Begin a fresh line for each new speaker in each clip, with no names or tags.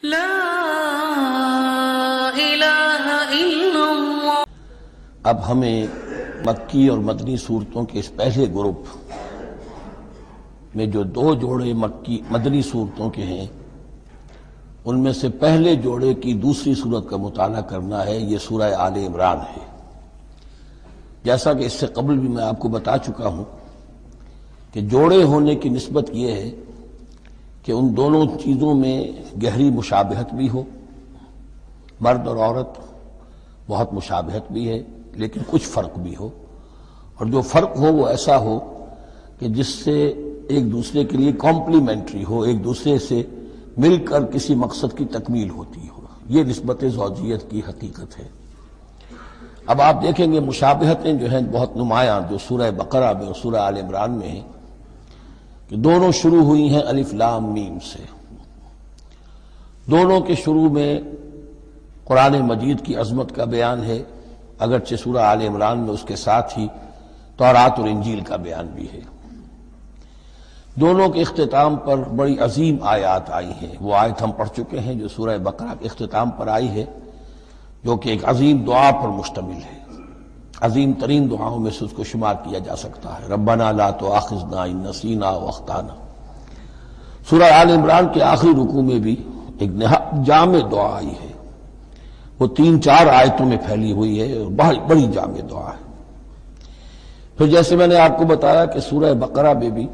لا الہ الا اللہ۔
اب ہمیں مکی اور مدنی صورتوں کے اس پہلے گروپ میں جو دو جوڑے مدنی صورتوں کے ہیں، ان میں سے پہلے جوڑے کی دوسری صورت کا مطالعہ کرنا ہے۔ یہ سورہ آل عمران ہے۔ جیسا کہ اس سے قبل بھی میں آپ کو بتا چکا ہوں کہ جوڑے ہونے کی نسبت یہ ہے کہ ان دونوں چیزوں میں گہری مشابہت بھی ہو، مرد اور عورت بہت مشابہت بھی ہے لیکن کچھ فرق بھی ہو، اور جو فرق ہو وہ ایسا ہو کہ جس سے ایک دوسرے کے لیے کمپلیمنٹری ہو، ایک دوسرے سے مل کر کسی مقصد کی تکمیل ہوتی ہو۔ یہ نسبت زوجیت کی حقیقت ہے۔ اب آپ دیکھیں گے مشابہتیں جو ہیں بہت نمایاں جو سورہ بقرہ میں اور سورہ آل عمران میں ہیں کہ دونوں شروع ہوئی ہیں الف لام میم سے۔ دونوں کے شروع میں قرآن مجید کی عظمت کا بیان ہے، اگرچہ سورہ آل عمران میں اس کے ساتھ ہی تورات اور انجیل کا بیان بھی ہے۔ دونوں کے اختتام پر بڑی عظیم آیات آئی ہیں۔ وہ آیت ہم پڑھ چکے ہیں جو سورہ بقرہ کے اختتام پر آئی ہے، جو کہ ایک عظیم دعا پر مشتمل ہے۔ عظیم ترین دعاؤں میں سے اس کو شمار کیا جا سکتا ہے، ربنا لا تؤاخذنا ان نسینا واخطانا۔ سورہ آل عمران کے آخری رکوع میں بھی ایک نہایت جامع دعا آئی ہے، وہ 3-4 آیتوں میں پھیلی ہوئی ہے اور بڑی جامع دعا ہے۔ پھر جیسے میں نے آپ کو بتایا کہ سورہ بقرہ میں بھی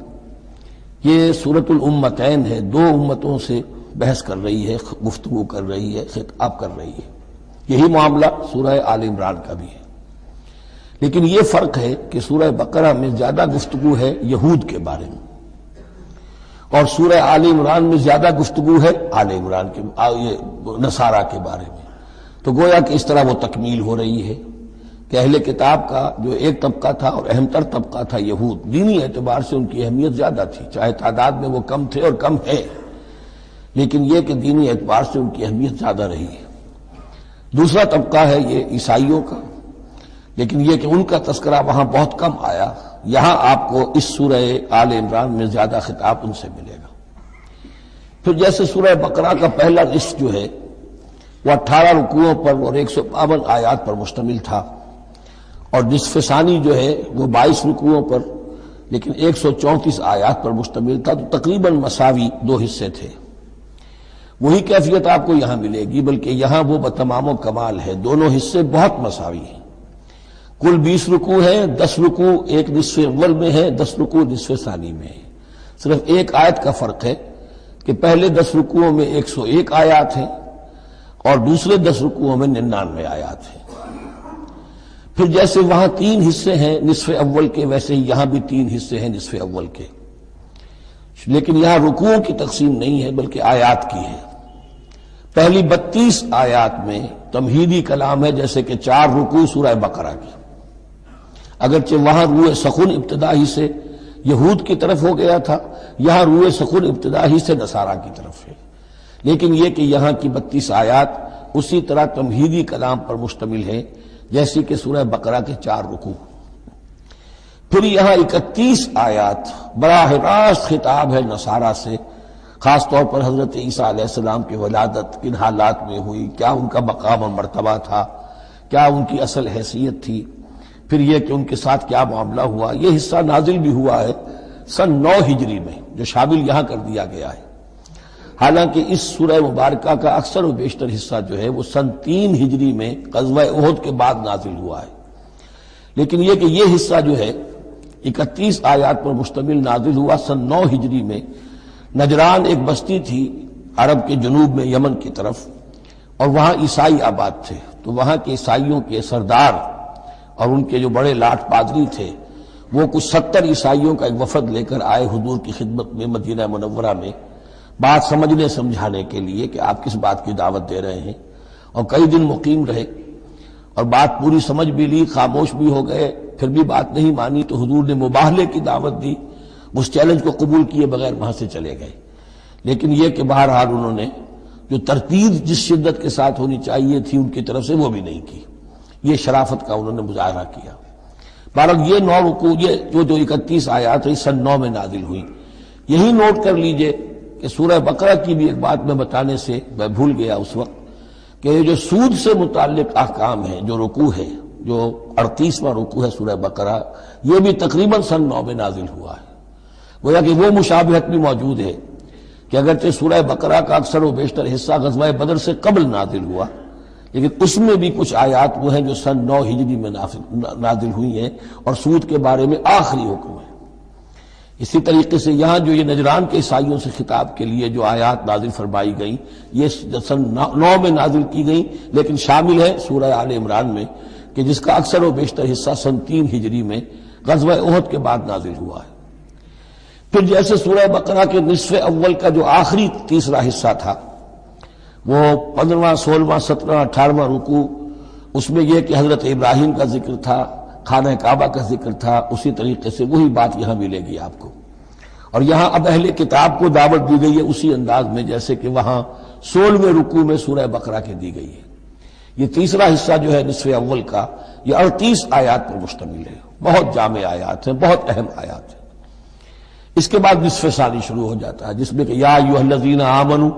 یہ سورۃ الامتین ہے، دو امتوں سے بحث کر رہی ہے، گفتگو کر رہی ہے، خطاب کر رہی ہے۔ یہی معاملہ سورہ آل عمران کا بھی ہے، لیکن یہ فرق ہے کہ سورہ بقرہ میں زیادہ گفتگو ہے یہود کے بارے میں، اور سورہ آل عمران میں زیادہ گفتگو ہے آل عمران کے نصارہ کے بارے میں۔ تو گویا کہ اس طرح وہ تکمیل ہو رہی ہے کہ اہل کتاب کا جو ایک طبقہ تھا اور اہم تر طبقہ تھا یہود، دینی اعتبار سے ان کی اہمیت زیادہ تھی، چاہے تعداد میں وہ کم تھے اور کم ہے، لیکن یہ کہ دینی اعتبار سے ان کی اہمیت زیادہ رہی ہے۔ دوسرا طبقہ ہے یہ عیسائیوں کا، لیکن یہ کہ ان کا تذکرہ وہاں بہت کم آیا، یہاں آپ کو اس سورہ آل عمران میں زیادہ خطاب ان سے ملے گا۔ پھر جیسے سورہ بقرہ کا پہلا نصف جو ہے وہ 18 رکوعوں پر اور 152 آیات پر مشتمل تھا، اور نصف ثانی جو ہے وہ 22 رکوعوں پر لیکن 134 آیات پر مشتمل تھا، تو تقریباً مساوی دو حصے تھے۔ وہی کیفیت آپ کو یہاں ملے گی، بلکہ یہاں وہ بتمام و کمال ہے، دونوں حصے بہت مساوی ہیں۔ کل 20 رکوع ہیں، 10 رکوع ایک نصف اول میں ہے، 10 رکوع نصف ثانی میں ہے۔ صرف ایک آیت کا فرق ہے کہ پہلے 10 رکوعوں میں 101 آیات ہیں اور دوسرے 10 رکوعوں میں 99 آیات ہیں۔ پھر جیسے وہاں 3 حصے ہیں نصف اول کے، ویسے ہی یہاں بھی 3 حصے ہیں نصف اول کے، لیکن یہاں رکوعوں کی تقسیم نہیں ہے بلکہ آیات کی ہے۔ پہلی 32 آیات میں تمہیدی کلام ہے، جیسے کہ 4 رکوع سورہ بقرہ کی، اگرچہ وہاں روح سخن ابتدا ہی سے یہود کی طرف ہو گیا تھا، یہاں روح سخن ابتدا ہی سے نصارہ کی طرف ہے، لیکن یہ کہ یہاں کی 32 آیات اسی طرح تمہیدی کلام پر مشتمل ہے جیسی کہ سورہ بقرہ کے 4 رکوع۔ پھر یہاں 31 آیات براہ راست خطاب ہے نصارہ سے، خاص طور پر حضرت عیسیٰ علیہ السلام کی ولادت کن حالات میں ہوئی، کیا ان کا مقام اور مرتبہ تھا، کیا ان کی اصل حیثیت تھی، پھر یہ کہ ان کے ساتھ کیا معاملہ ہوا۔ یہ حصہ نازل بھی ہوا ہے سن 9 ہجری میں، جو شامل یہاں کر دیا گیا ہے، حالانکہ اس سورہ مبارکہ کا اکثر و بیشتر حصہ جو ہے وہ سن 3 ہجری میں غزوہ احد کے بعد نازل ہوا ہے، لیکن یہ کہ یہ حصہ جو ہے 31 آیات پر مشتمل نازل ہوا سن 9 ہجری میں۔ نجران ایک بستی تھی عرب کے جنوب میں یمن کی طرف، اور وہاں عیسائی آباد تھے، تو وہاں کے عیسائیوں کے سردار اور ان کے جو بڑے لاٹ پادری تھے وہ کچھ 70 عیسائیوں کا ایک وفد لے کر آئے حضور کی خدمت میں مدینہ منورہ میں، بات سمجھنے سمجھانے کے لیے کہ آپ کس بات کی دعوت دے رہے ہیں، اور کئی دن مقیم رہے اور بات پوری سمجھ بھی لی، خاموش بھی ہو گئے، پھر بھی بات نہیں مانی تو حضور نے مباہلے کی دعوت دی، اس چیلنج کو قبول کیے بغیر وہاں سے چلے گئے۔ لیکن یہ کہ بہرحال انہوں نے جو ترتیب جس شدت کے ساتھ ہونی چاہیے تھی ان کی طرف سے وہ بھی نہیں کی، یہ شرافت کا انہوں نے مظاہرہ کیا۔ بہرحال یہ 9 رکوع، یہ جو 31 آیات سن 9 میں نازل ہوئی، یہی نوٹ کر لیجئے کہ سورہ بقرہ کی بھی ایک بات میں بتانے سے میں بھول گیا اس وقت کہ یہ جو سود سے متعلق احکام ہیں، جو رکوع ہے، جو 38واں رکوع ہے سورہ بقرہ، یہ بھی تقریباً سن 9 میں نازل ہوا ہے۔ گویا کہ وہ مشابہت بھی موجود ہے کہ اگرچہ سورہ بقرہ کا اکثر و بیشتر حصہ غزوہ بدر سے قبل نازل ہوا، لیکن اس میں بھی کچھ آیات وہ ہیں جو سن 9 ہجری میں نازل ہوئی ہیں اور سود کے بارے میں آخری حکم ہے۔ اسی طریقے سے یہاں جو یہ نجران کے عیسائیوں سے خطاب کے لیے جو آیات نازل فرمائی گئیں، یہ سن 9 میں نازل کی گئیں، لیکن شامل ہے سورہ آل عمران میں کہ جس کا اکثر و بیشتر حصہ سن 3 ہجری میں غزوہ احد کے بعد نازل ہوا ہے۔ پھر جیسے سورہ بقرہ کے نصف اول کا جو آخری تیسرا حصہ تھا، وہ 15واں، 16واں، 17واں، 18واں رکوع، اس میں یہ کہ حضرت ابراہیم کا ذکر تھا، خانہ کعبہ کا ذکر تھا، اسی طریقے سے وہی بات یہاں ملے گی آپ کو۔ اور یہاں اب اہل کتاب کو دعوت دی گئی ہے اسی انداز میں جیسے کہ وہاں 16ویں رکوع میں سورہ بقرہ کے دی گئی ہے۔ یہ تیسرا حصہ جو ہے نصف اول کا، یہ 38 آیات پر مشتمل ہے، بہت جامع آیات ہیں، بہت اہم آیات ہیں۔ اس کے بعد نصف ثانی شروع ہو جاتا ہے جس میں کہ یا ایھا الذین آمنوا،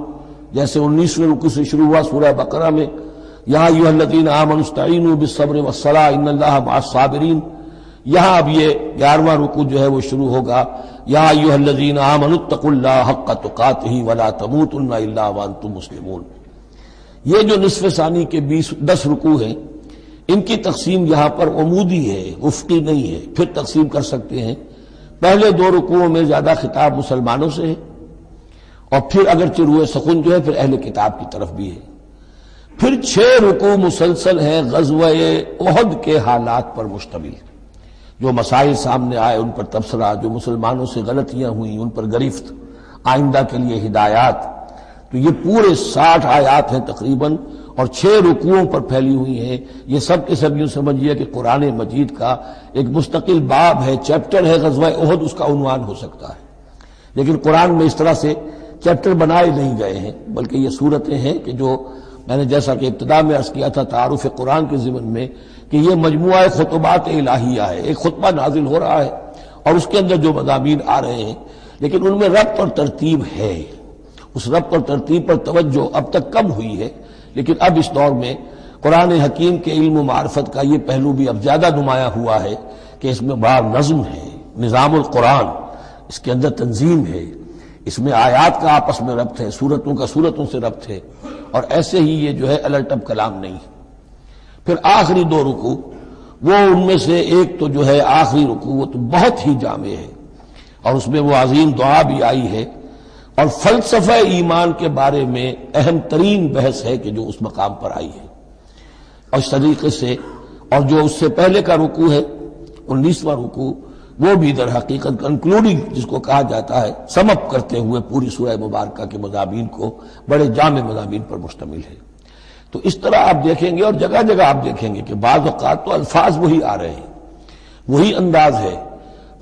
جیسے 19ویں رکوع سے شروع ہوا سورہ بقرہ میں یا ایھا الذین آمنوا استعینوا بالصبر والصلاۃ ان اللہ مع الصابرین، یہاں اب یہ 11واں رکوع جو ہے وہ شروع ہوگا یا ایھا الذین آمنوا اتقوا اللہ حق تقاتہ ولا تموتن الا وانتم مسلمون۔ یہ جو نصف ثانی کے 10 رکوع ہیں، ان کی تقسیم یہاں پر عمودی ہے، افقی نہیں ہے۔ پھر تقسیم کر سکتے ہیں، پہلے 2 رکوعوں میں زیادہ خطاب مسلمانوں سے ہے، اور پھر اگرچہ روئے سخن جو ہے پھر اہل کتاب کی طرف بھی ہے۔ پھر 6 رکوع مسلسل ہیں غزوہ احد کے حالات پر مشتمل، جو مسائل سامنے آئے ان پر تبصرہ، جو مسلمانوں سے غلطیاں ہوئیں ان پر گرفت، آئندہ کے لیے ہدایات۔ تو یہ پورے 60 آیات ہیں تقریباً، اور 6 رکوعوں پر پھیلی ہوئی ہیں۔ یہ سب کے سب یوں سمجھیے کہ قرآن مجید کا ایک مستقل باب ہے، چیپٹر ہے غزوہ احد، اس کا عنوان ہو سکتا ہے، لیکن قرآن میں اس طرح سے چیپٹر بنائے نہیں گئے ہیں، بلکہ یہ صورتیں ہیں کہ جو میں نے جیسا کہ ابتدا میں عرض کیا تھا تعارف قرآن کے ضمن میں کہ یہ مجموعہ خطبات الہیہ ہے، ایک خطبہ نازل ہو رہا ہے اور اس کے اندر جو مضامین آ رہے ہیں، لیکن ان میں ربط اور ترتیب ہے۔ اس ربط اور ترتیب پر توجہ اب تک کم ہوئی ہے، لیکن اب اس دور میں قرآن حکیم کے علم و معرفت کا یہ پہلو بھی اب زیادہ نمایاں ہوا ہے کہ اس میں بڑا نظم ہے، نظام القرآن، اس کے اندر تنظیم ہے، اس میں آیات کا آپس میں ربط ہے، سورتوں کا سورتوں سے ربط ہے، اور ایسے ہی یہ جو ہے الٹپ کلام نہیں۔ پھر آخری 2 رکوع، وہ ان میں سے ایک تو جو ہے آخری رکوع وہ تو بہت ہی جامع ہے، اور اس میں وہ عظیم دعا بھی آئی ہے، اور فلسفہ ایمان کے بارے میں اہم ترین بحث ہے کہ جو اس مقام پر آئی ہے۔ اور اس طریقے سے، اور جو اس سے پہلے کا رکوع ہے 19واں رکوع، وہ بھی در حقیقت کنکلوڈنگ جس کو کہا جاتا ہے، سم اپ کرتے ہوئے پوری سورہ مبارکہ کے مضامین کو، بڑے جامع مضامین پر مشتمل ہے۔ تو اس طرح آپ دیکھیں گے، اور جگہ جگہ آپ دیکھیں گے کہ بعض اوقات تو الفاظ وہی آ رہے ہیں، وہی انداز ہے۔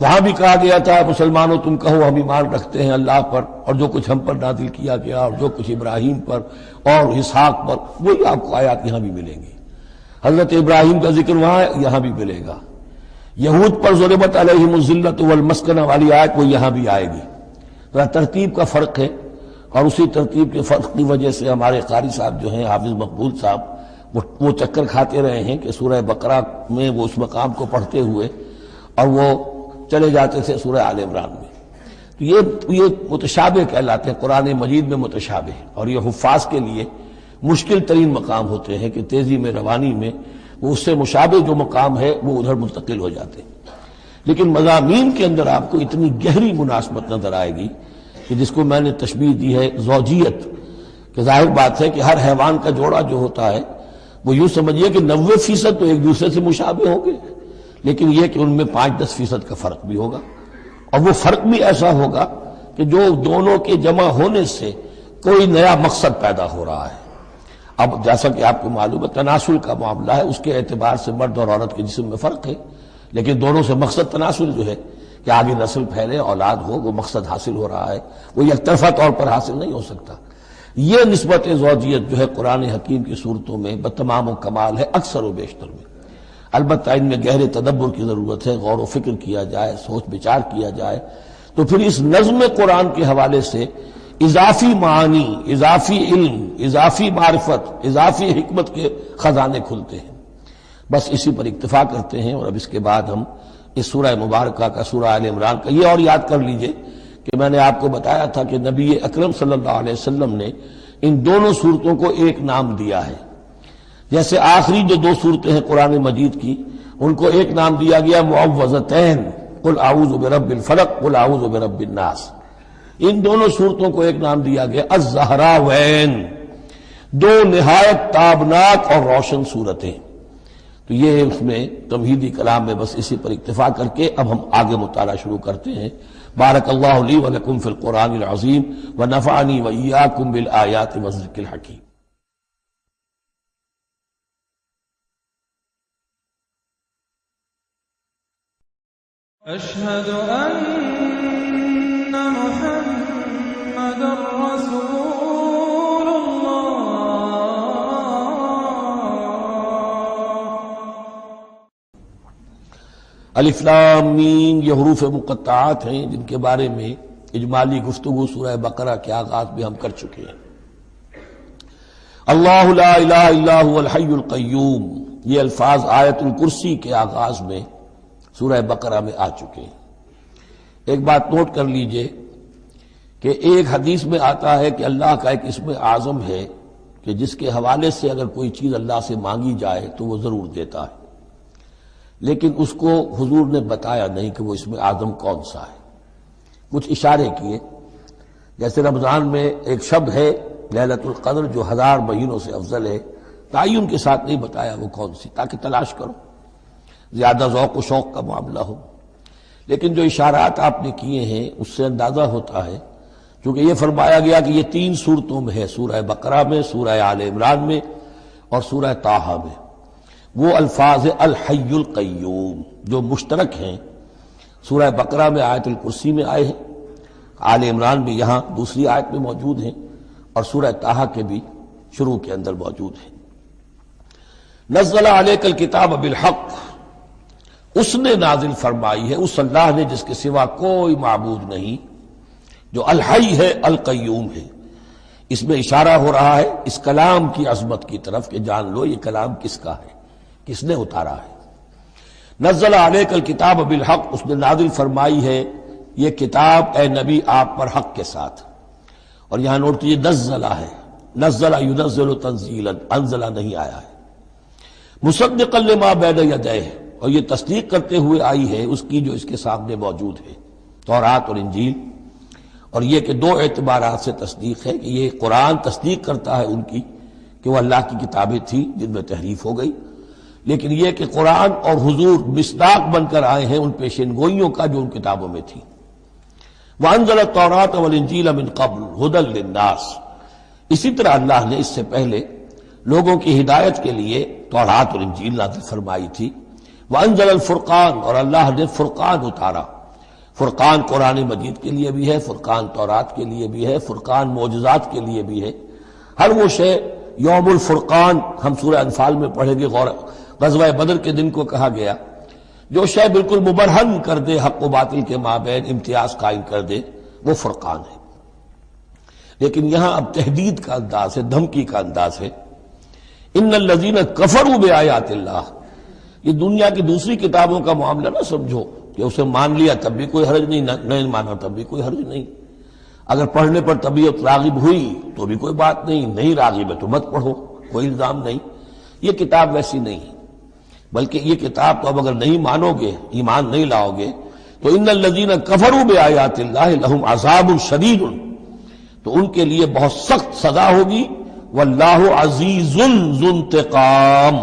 وہاں بھی کہا گیا تھا مسلمانوں تم کہو ہم ایمان رکھتے ہیں اللہ پر اور جو کچھ ہم پر نازل کیا گیا اور جو کچھ ابراہیم پر اور اسحاق پر، وہی آپ کو آیات یہاں بھی ملیں گی۔ حضرت ابراہیم کا ذکر وہاں یہاں بھی ملے گا۔ یہود پر ضربت علیہم الذلۃ والمسکنہ والی آیت وہ یہاں بھی آئے گی۔ ذرا ترتیب کا فرق ہے، اور اسی ترتیب کے فرق کی وجہ سے ہمارے قاری صاحب جو ہیں حافظ مقبول صاحب وہ چکر کھاتے رہے ہیں کہ سورہ بقرہ میں وہ اس مقام کو پڑھتے ہوئے اور وہ چلے جاتے تھے سورہ آل عمران میں۔ تو یہ متشابہ کہلاتے ہیں، قرآن مجید میں متشابہ، اور یہ حفاظ کے لیے مشکل ترین مقام ہوتے ہیں کہ تیزی میں روانی میں وہ اس سے مشابہ جو مقام ہے وہ ادھر منتقل ہو جاتے ہیں۔ لیکن مضامین کے اندر آپ کو اتنی گہری مناسبت نظر آئے گی کہ جس کو میں نے تشبیہ دی ہے زوجیت، کہ ظاہر بات ہے کہ ہر حیوان کا جوڑا جو ہوتا ہے وہ یوں سمجھیے کہ 90% تو ایک دوسرے سے مشابہ ہوں گے، لیکن یہ کہ ان میں 5-10% کا فرق بھی ہوگا، اور وہ فرق بھی ایسا ہوگا کہ جو دونوں کے جمع ہونے سے کوئی نیا مقصد پیدا ہو رہا ہے۔ اب جیسا کہ آپ کو معلوم ہے تناسل کا معاملہ ہے، اس کے اعتبار سے مرد اور عورت کے جسم میں فرق ہے، لیکن دونوں سے مقصد تناسل جو ہے کہ آگے نسل پھیلے، اولاد ہو، وہ مقصد حاصل ہو رہا ہے، وہ یک طرفہ طور پر حاصل نہیں ہو سکتا۔ یہ نسبت زوجیت جو ہے قرآن حکیم کی صورتوں میں بتمام و کمال ہے اکثر و بیشتر میں۔ البتہ ان میں گہرے تدبر کی ضرورت ہے، غور و فکر کیا جائے، سوچ بچار کیا جائے، تو پھر اس نظم قرآن کے حوالے سے اضافی معانی، اضافی علم، اضافی معرفت، اضافی حکمت کے خزانے کھلتے ہیں۔ بس اسی پر اکتفا کرتے ہیں، اور اب اس کے بعد ہم اس سورہ مبارکہ کا، سورہ آل عمران کا، یہ اور یاد کر لیجئے کہ میں نے آپ کو بتایا تھا کہ نبی اکرم صلی اللہ علیہ وسلم نے ان دونوں صورتوں کو ایک نام دیا ہے۔ جیسے آخری جو دو صورتیں ہیں قرآن مجید کی، ان کو ایک نام دیا گیا معوذتین، قل اعوذ برب الفلق، قل اعوذ برب الناس۔ ان دونوں صورتوں کو ایک نام دیا گیا الزہراوین، دو نہایت تابناک اور روشن صورتیں۔ تو یہ اس میں تمہیدی کلام میں بس اسی پر اکتفا کر کے اب ہم آگے مطالعہ شروع کرتے ہیں۔ بارک اللہ لی و لکم فی القرآن العظیم ونفعنی وإیاکم بالآیات والذکر الحکیم۔
أشهد أن محمد رسول الله۔
الف لام میم یہ حروف مقطعات ہیں جن کے بارے میں اجمالی گفتگو سورہ بقرہ کے آغاز میں ہم کر چکے ہیں۔ اللہ لا الہ الا هو الحی القیوم، یہ الفاظ آیت الکرسی کے آغاز میں سورہ بقرہ میں آ چکے ہیں۔ ایک بات نوٹ کر لیجئے کہ ایک حدیث میں آتا ہے کہ اللہ کا ایک اسم اعظم ہے کہ جس کے حوالے سے اگر کوئی چیز اللہ سے مانگی جائے تو وہ ضرور دیتا ہے، لیکن اس کو حضور نے بتایا نہیں کہ وہ اسم اعظم کون سا ہے۔ کچھ اشارے کیے، جیسے رمضان میں ایک شب ہے لیلۃ القدر جو 1000 مہینوں سے افضل ہے، تعین کے ساتھ نہیں بتایا وہ کون سی، تاکہ تلاش کرو، زیادہ ذوق و شوق کا معاملہ ہو۔ لیکن جو اشارات آپ نے کیے ہیں اس سے اندازہ ہوتا ہے، کیونکہ یہ فرمایا گیا کہ یہ 3 صورتوں میں ہے، سورہ بقرہ میں، سورہ آل عمران میں اور سورہ طٰہٰ میں، وہ الفاظ الحی القیوم جو مشترک ہیں، سورہ بقرہ میں آیت الکرسی میں آئے ہیں، آل عمران میں یہاں دوسری آیت میں موجود ہیں، اور سورہ طٰہٰ کے بھی شروع کے اندر موجود ہیں۔ نزل علیک الکتاب بالحق، اس نے نازل فرمائی ہے، اس اللہ نے جس کے سوا کوئی معبود نہیں، جو الحی ہے القیوم ہے۔ اس میں اشارہ ہو رہا ہے اس کلام کی عظمت کی طرف کہ جان لو یہ کلام کس کا ہے، کس نے اتارا ہے۔ نزل علیک الکتاب بالحق، اس نے نازل فرمائی ہے یہ کتاب اے نبی آپ پر حق کے ساتھ، اور یہاں نوٹ کیجیے نزلہ ہے، نزل ینزل تنزیلا، انزلہ نہیں آیا ہے۔ مصدقا لما بین یدیہ، اور یہ تصدیق کرتے ہوئے آئی ہے اس کی جو اس کے سامنے موجود ہے، تورات اور انجیل۔ اور یہ کہ 2 اعتبارات سے تصدیق ہے کہ یہ قرآن تصدیق کرتا ہے ان کی کہ وہ اللہ کی کتابیں تھیں جن میں تحریف ہو گئی، لیکن یہ کہ قرآن اور حضور مصداق بن کر آئے ہیں ان پیشین گوئیوں کا جو ان کتابوں میں تھی۔ وَأَنزَلَ التَّوْرَاةَ وَالْإِنجِيلَ مِن قَبْلُ هُدًى لِلنَّاسِ، اسی طرح اللہ نے اس سے پہلے لوگوں کی ہدایت کے لیے تورات اور انجیل نازل فرمائی تھی۔ وَأَنزَلَ الْفُرْقَانَ، اور اللہ نے فرقان اتارا۔ فرقان قرآن مجید کے لیے بھی ہے، فرقان تورات کے لیے بھی ہے، فرقان معجزات کے لیے بھی ہے۔ ہر وہ شے یوم الفرقان ہم سورہ انفال میں پڑھیں گے، غزوہ بدر کے دن کو کہا گیا، جو شے بالکل مبرہن کر دے حق و باطل کے مابین امتیاز قائم کر دے وہ فرقان ہے۔ لیکن یہاں اب تحدید کا انداز ہے، دھمکی کا انداز ہے۔ ان الذین کفروا بآیات اللہ، یہ دنیا کی دوسری کتابوں کا معاملہ نہ سمجھو کہ اسے مان لیا تب بھی کوئی حرج نہیں، نہیں مانا تب بھی کوئی حرج نہیں، اگر پڑھنے پر طبیعت راغب ہوئی تو بھی کوئی بات نہیں، نہیں راغب ہے تو مت پڑھو، کوئی الزام نہیں۔ یہ کتاب ویسی نہیں ہے، بلکہ یہ کتاب تو اب اگر نہیں مانو گے، ایمان نہیں لاؤ گے تو ان الذین کفروا بآیات اللہ لہم عذاب شدید، تو ان کے لیے بہت سخت سزا ہوگی۔ واللہ عزیز ذو انتقام،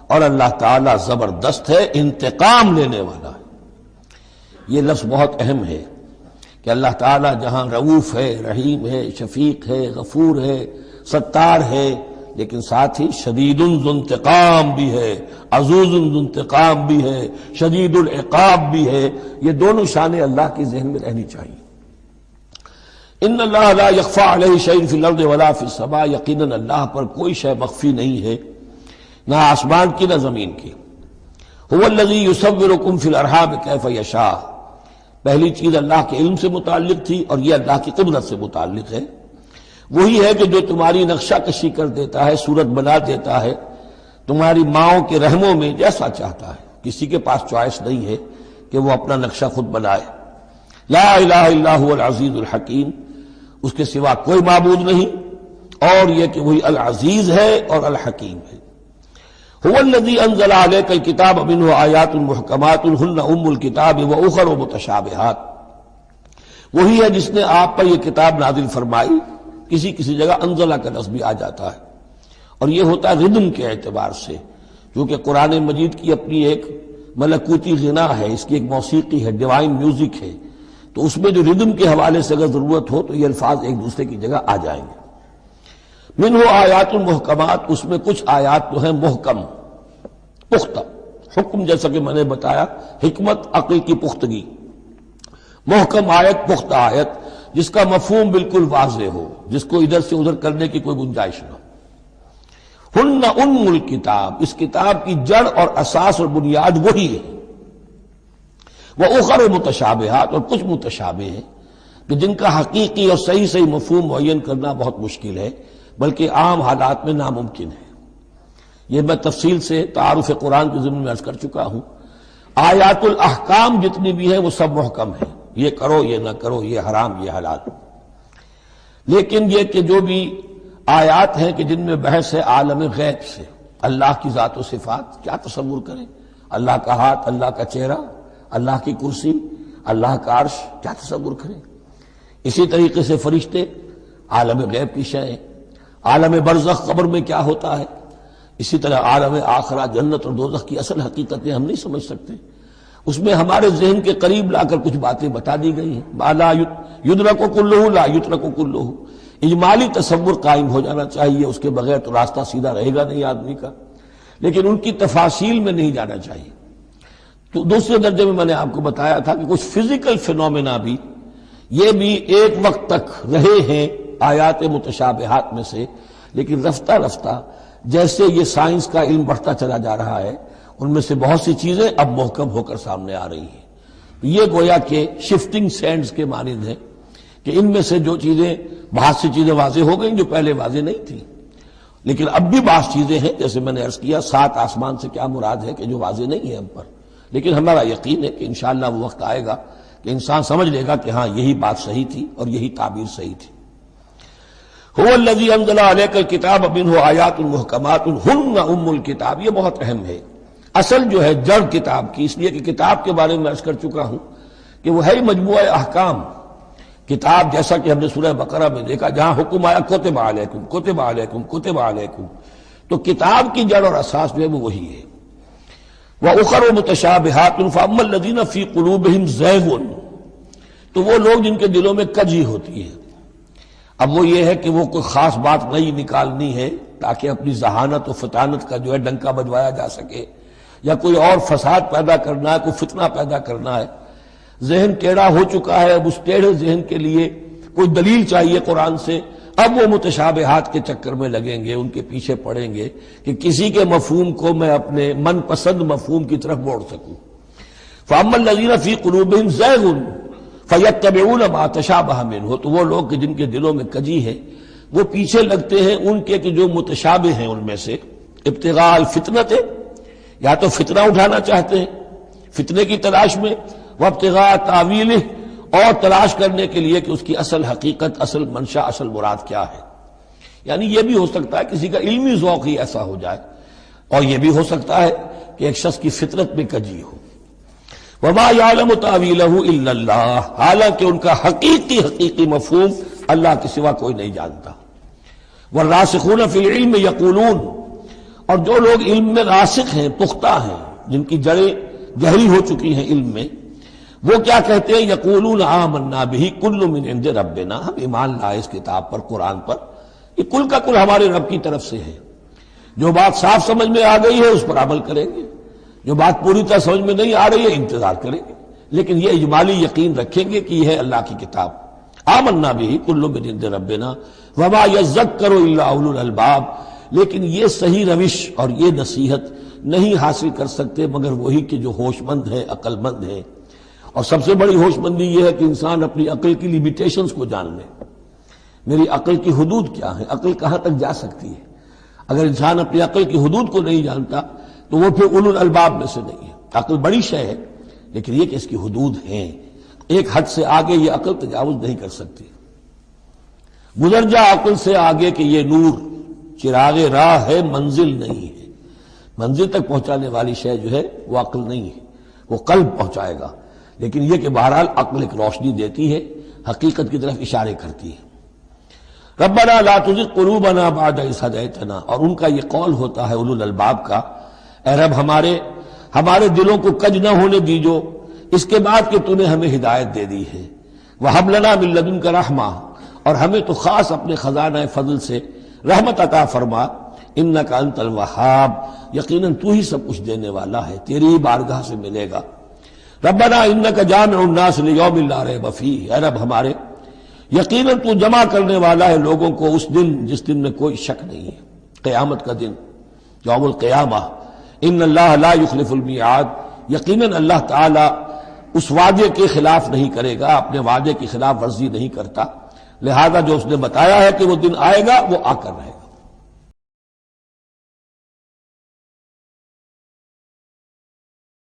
اور اللہ تعالیٰ زبردست ہے، انتقام لینے والا ہے۔ یہ لفظ بہت اہم ہے کہ اللہ تعالیٰ جہاں رؤوف ہے، رحیم ہے، شفیق ہے، غفور ہے، ستار ہے، لیکن ساتھ ہی شدید ذو انتقام بھی ہے، عزوز ذو انتقام بھی ہے، شدید العقاب بھی ہے۔ یہ دونوں شانیں اللہ کی ذہن میں رہنی چاہیے۔ ان اللہ لا یخفی علیہ شیء فی الارض ولا فی السماء، یقیناً اللہ پر کوئی شے مخفی نہیں ہے، نہ آسمان کی نہ زمین کی۔ هو الذی یصورکم فی الارحام کیف یشاء، پہلی چیز اللہ کے علم سے متعلق تھی اور یہ اللہ کی قدرت سے متعلق ہے۔ وہی ہے کہ جو تمہاری نقشہ کشی کر دیتا ہے، صورت بنا دیتا ہے تمہاری ماؤں کے رحموں میں جیسا چاہتا ہے۔ کسی کے پاس چوائس نہیں ہے کہ وہ اپنا نقشہ خود بنائے۔ لا الہ الا هو العزیز الحکیم، اس کے سوا کوئی معبود نہیں، اور یہ کہ وہی العزیز ہے اور الحکیم ہے۔ هو الذی انزل علیک الکتاب منہ آیات محکمات ہن ام الکتاب واخر متشابہات، وہی ہے جس نے آپ پر یہ کتاب نازل فرمائی۔ کسی کسی جگہ انزلہ کا لفظ بھی آ جاتا ہے، اور یہ ہوتا ہے ردم کے اعتبار سے، کیونکہ قرآن مجید کی اپنی ایک ملکوتی غنا ہے، اس کی ایک موسیقی ہے، ڈیوائن میوزک ہے، تو اس میں جو ردم کے حوالے سے اگر ضرورت ہو تو یہ الفاظ ایک دوسرے کی جگہ آ جائیں گے۔ منہ آیات المحکمات، اس میں کچھ آیات تو ہیں محکم، پختہ حکم، جیسا کہ میں نے بتایا حکمت عقل کی پختگی، محکم آیت پختہ آیت جس کا مفہوم بالکل واضح ہو، جس کو ادھر سے ادھر کرنے کی کوئی گنجائش نہ ہو۔ ہن ام الکتاب، اس کتاب کی جڑ اور اساس اور بنیاد وہی ہے۔ وَأُخَرُ متشابہات، اور کچھ متشابہ ہیں کہ جن کا حقیقی اور صحیح مفہوم معین کرنا بہت مشکل ہے، بلکہ عام حالات میں ناممکن ہے۔ یہ میں تفصیل سے تعارف قرآن کے ضمن میں عرض کر چکا ہوں۔ آیات الاحکام جتنی بھی ہیں وہ سب محکم ہیں، یہ کرو یہ نہ کرو، یہ حرام یہ حلال۔ لیکن یہ کہ جو بھی آیات ہیں کہ جن میں بحث ہے عالم غیب سے، اللہ کی ذات و صفات، کیا تصور کریں؟ اللہ کا ہاتھ، اللہ کا چہرہ، اللہ کی کرسی، اللہ کا عرش، کیا تصور کریں؟ اسی طریقے سے فرشتے، عالم غیب کی شیء، عالم برزخ قبر میں کیا ہوتا ہے، اسی طرح عالم آخرہ جنت اور دوزخ کی اصل حقیقتیں ہم نہیں سمجھ سکتے، اس میں ہمارے ذہن کے قریب لا کر کچھ باتیں بتا دی گئی ہیں۔ ما لا یدرک کلہ لا یترک کلہ، اجمالی تصور قائم ہو جانا چاہیے، اس کے بغیر تو راستہ سیدھا رہے گا نہیں آدمی کا، لیکن ان کی تفاصیل میں نہیں جانا چاہیے۔ تو دوسرے درجے میں نے آپ کو بتایا تھا کہ کچھ فزیکل فینومینا بھی یہ بھی ایک وقت تک رہے ہیں آیات متشابہات میں سے، لیکن رفتہ رفتہ جیسے یہ سائنس کا علم بڑھتا چلا جا رہا ہے، ان میں سے بہت سی چیزیں اب محکم ہو کر سامنے آ رہی ہیں۔ یہ گویا کہ شفٹنگ سینڈز کے مانند ہے کہ ان میں سے جو چیزیں، بہت سی چیزیں واضح ہو گئیں جو پہلے واضح نہیں تھیں، لیکن اب بھی بعض چیزیں ہیں، جیسے میں نے عرض کیا 7 آسمان سے کیا مراد ہے کہ جو واضح نہیں ہے ہم پر، لیکن ہمارا یقین ہے کہ انشاءاللہ وہ وقت آئے گا کہ انسان سمجھ لے گا کہ ہاں یہی بات صحیح تھی اور یہی تعبیر صحیح تھی۔ هو الذی انزل علیک الکتاب منہ آیات محکمات ہن ام الکتاب، یہ بہت اہم ہے۔ اصل جو ہے جڑ کتاب کی، اس لیے کہ کتاب کے بارے میں عرض کر چکا ہوں کہ وہ ہے مجموعہ احکام۔ کتاب جیسا کہ ہم نے سورہ بقرہ میں دیکھا جہاں حکم آیا کتب علیکم کتب علیکم کتب علیکم، تو کتاب کی جڑ اور اساس جو ہے وہ وہی ہے۔ وَأُخَرُ مُتَشَابِهَاتٌ فَأَمَّا الَّذِينَ فِي قُلُوبِهِمْ زَيْغٌ، تو وہ لوگ جن کے دلوں میں کجی ہوتی ہے۔ اب وہ یہ ہے کہ وہ کوئی خاص بات نہیں نکالنی ہے تاکہ اپنی ذہانت و فطانت کا جو ہے ڈنکا بجوایا جا سکے، یا کوئی اور فساد پیدا کرنا ہے، کوئی فتنہ پیدا کرنا ہے، ذہن ٹیڑھا ہو چکا ہے، اب اس ٹیڑھے ذہن کے لیے کوئی دلیل چاہیے قرآن سے، اب وہ متشابہات کے چکر میں لگیں گے، ان کے پیچھے پڑیں گے کہ کسی کے مفہوم کو میں اپنے من پسند مفہوم کی طرف موڑ سکوں۔ فَأَمَّا الَّذِينَ فِي قُلُوبِهِمْ زَيْغٌ فَيَتَّبِعُونَ مَا تَشَابَهَ مِنْهُ، تو وہ لوگ کہ جن کے دلوں میں کجی ہے وہ پیچھے لگتے ہیں ان کے کہ جو متشابہ ہیں ان میں سے، ابتغاء الفتنۃ، یا تو فتنہ اٹھانا چاہتے ہیں فتنے کی تلاش میں، وابتغاء تاویلہ، اور تلاش کرنے کے لیے کہ اس کی اصل حقیقت، اصل منشا، اصل مراد کیا ہے۔ یعنی یہ بھی ہو سکتا ہے کسی کا علمی ذوق ہی ایسا ہو جائے، اور یہ بھی ہو سکتا ہے کہ ایک شخص کی فطرت میں کجی ہو۔ وَمَا يَعْلَمُ تَأْوِيلَهُ إِلَّا اللَّهُ، حالانکہ ان کا حقیقی مفہوم اللہ کے سوا کوئی نہیں جانتا۔ وَالرَّاسِخُونَ فِي الْعِلْمِ يَقُولُونَ، اور جو لوگ علم میں راسخ ہیں، پختہ ہیں، جن کی جڑیں گہری ہو چکی ہیں علم میں، وہ کیا کہتے ہیں؟ یقولون آمنا بہ کل من عند ربنا، ہم ایمان لائے اس کتاب پر، قرآن پر، یہ کل کا کل ہمارے رب کی طرف سے ہے۔ جو بات صاف سمجھ میں آ گئی ہے اس پر عمل کریں گے، جو بات پوری طرح سمجھ میں نہیں آ رہی ہے انتظار کریں گے، لیکن یہ اجمالی یقین رکھیں گے کہ یہ ہے اللہ کی کتاب۔ آمنا بہ کل من عند ربنا وما یذکر الا اولو الالباب، لیکن یہ صحیح روش اور یہ نصیحت نہیں حاصل کر سکتے مگر وہی کہ جو ہوش مند ہے، عقل مند ہے۔ اور سب سے بڑی ہوش مندی یہ ہے کہ انسان اپنی عقل کی لیمیٹیشنز کو جان لے. میری عقل کی حدود کیا ہیں، عقل کہاں تک جا سکتی ہے. اگر انسان اپنی عقل کی حدود کو نہیں جانتا تو وہ پھر اولو الالباب میں سے نہیں ہے. عقل بڑی شے ہے لیکن یہ کہ اس کی حدود ہیں، ایک حد سے آگے یہ عقل تجاوز نہیں کر سکتی. گزر جا عقل سے آگے کہ یہ نور چراغ راہ ہے منزل نہیں ہے. منزل تک پہنچانے والی شے جو ہے وہ عقل نہیں ہے، وہ قلب پہنچائے گا. لیکن یہ کہ بہرحال عقل ایک روشنی دیتی ہے، حقیقت کی طرف اشارے کرتی ہے. ربنا لا تزغ قلوبنا بعد إذ هديتنا، اور ان کا یہ قول ہوتا ہے اولو الالباب کا، اے رب ہمارے دلوں کو کج نہ ہونے دیجو اس کے بعد کہ تو نے ہمیں ہدایت دے دی ہے. وَهَبْ لَنَا مِن لَّدُنكَ رَحْمَةً، اور ہمیں تو خاص اپنے خزانہ فضل سے رحمت عطا فرما. إِنَّكَ أَنتَ الْوَهَّابُ، یقیناً تو ہی سب کچھ دینے والا ہے، تیری ہی بارگاہ سے ملے گا. ربنا إِنَّكَ جامع الناس ليوم لا ريب فيه، اے رب ہمارے یقیناً تو جمع کرنے والا ہے لوگوں کو اس دن جس دن میں کوئی شک نہیں ہے، قیامت کا دن، یوم القیامہ. ان اللہ لا یخلف المیعاد، یقیناً اللہ تعالی اس وعدے کے خلاف نہیں کرے گا، اپنے وعدے کی خلاف ورزی نہیں کرتا. لہذا جو اس نے بتایا ہے کہ وہ دن آئے گا وہ آ کر رہے گا.